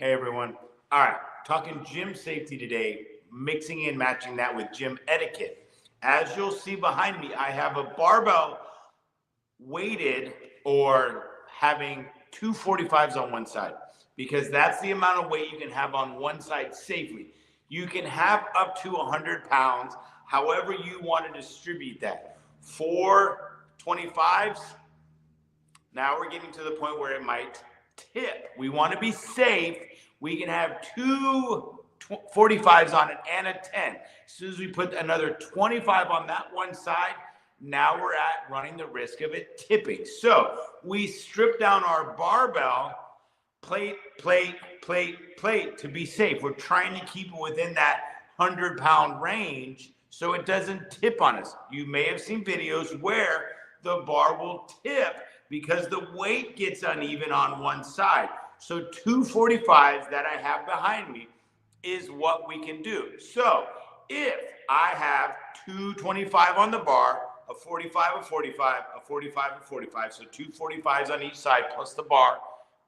Hey everyone. All right, talking gym safety today, mixing and matching that with gym etiquette. As you'll see behind me, I have a barbell weighted or having two 45s on one side because that's the amount of weight you can have on one side safely. You can have up to 100 pounds, however you want to distribute that. 4 25s, now we're getting to the point where it might tip. We want to be safe. We can have two 45s on it and a 10. As soon as we put another 25 on that one side, now we're at running the risk of it tipping. So we strip down our barbell, plate to be safe. We're trying to keep it within that 100-pound range so it doesn't tip on us. You may have seen videos where the bar will tip because the weight gets uneven on one side. So 2 45s that I have behind me is what we can do. So if I have 225 on the bar, a 45, a 45, a 45, a 45, so 2 45s on each side plus the bar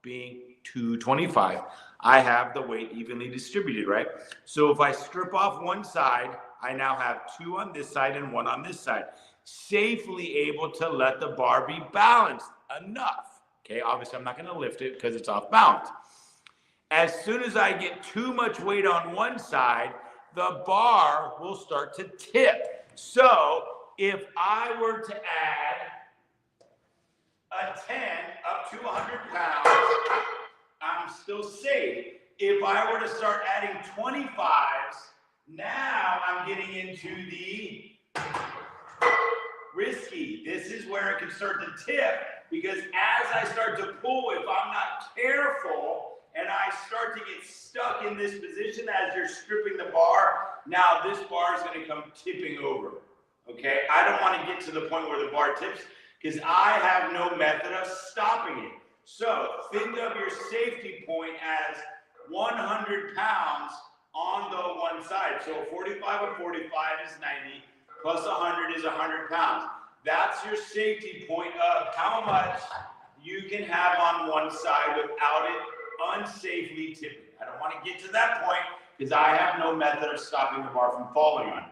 being 225, I have the weight evenly distributed, right? So if I strip off one side, I now have 2 on this side and 1 on this side, safely able to let the bar be balanced enough. Okay, obviously I'm not going to lift it because it's off balance. As soon as I get too much weight on one side, the bar will start to tip. So if I were to add a 10 up to 100 pounds, I'm still safe. If I were to start adding 25s, now I'm getting into the risky. This is where it can start to tip, because as I start to pull, if I'm not careful and I start to get stuck in this position as you're stripping the bar, now this bar is going to come tipping over. Okay, I don't want to get to the point where the bar tips because I have no method of stopping it. So think of your safety point as 100 pounds on the one side. So 45 of 45 is 90 plus 100 is 100 pounds. That's your safety point of how much you can have on one side without it unsafely tipping. I don't want to get to that point because I have no method of stopping the bar from falling on you.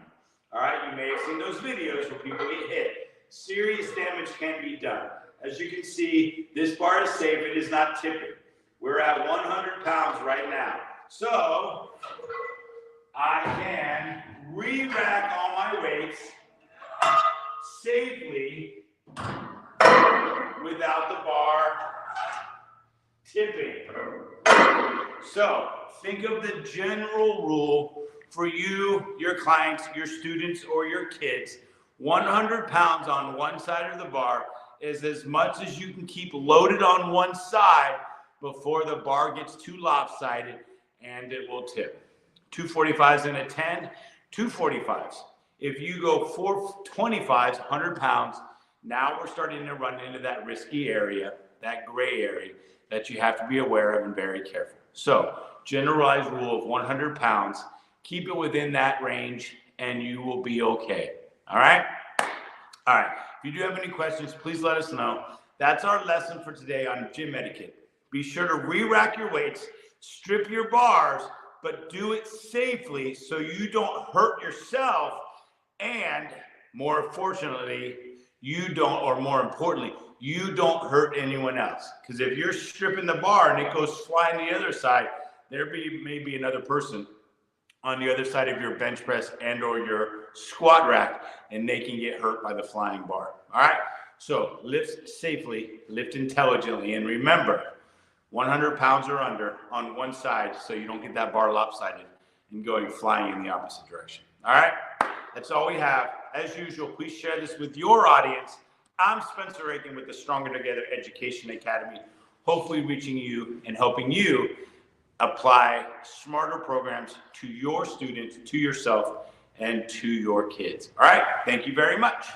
All right, you may have seen those videos where people get hit. Serious damage can be done. As you can see, this bar is safe. It is not tipping. We're at 100 pounds right now. So I can re-rack all my weights safely without the bar tipping. So think of the general rule for you, your clients, your students, or your kids. 100 pounds on one side of the bar is as much as you can keep loaded on one side before the bar gets too lopsided and it will tip. 245s and a 10, 245s. If you go 425s, 100 pounds, now we're starting to run into that risky area, that gray area that you have to be aware of and very careful. So generalized rule of 100 pounds, keep it within that range and you will be okay. All right? All right. If you do have any questions, please let us know. That's our lesson for today on gym etiquette. Be sure to re-rack your weights, strip your bars, but do it safely so you don't hurt yourself and more fortunately, you don't, or more importantly, you don't hurt anyone else. Because if you're stripping the bar and it goes flying the other side, there may be another person on the other side of your bench press and or your squat rack, and they can get hurt by the flying bar. All right? So lift safely, lift intelligently, and remember, 100 pounds or under on one side so you don't get that bar lopsided and going flying in the opposite direction. All right? That's all we have. As usual, please share this with your audience. I'm Spencer Aiken with the Stronger Together Education Academy, hopefully reaching you and helping you apply smarter programs to your students, to yourself, and to your kids. All right? Thank you very much.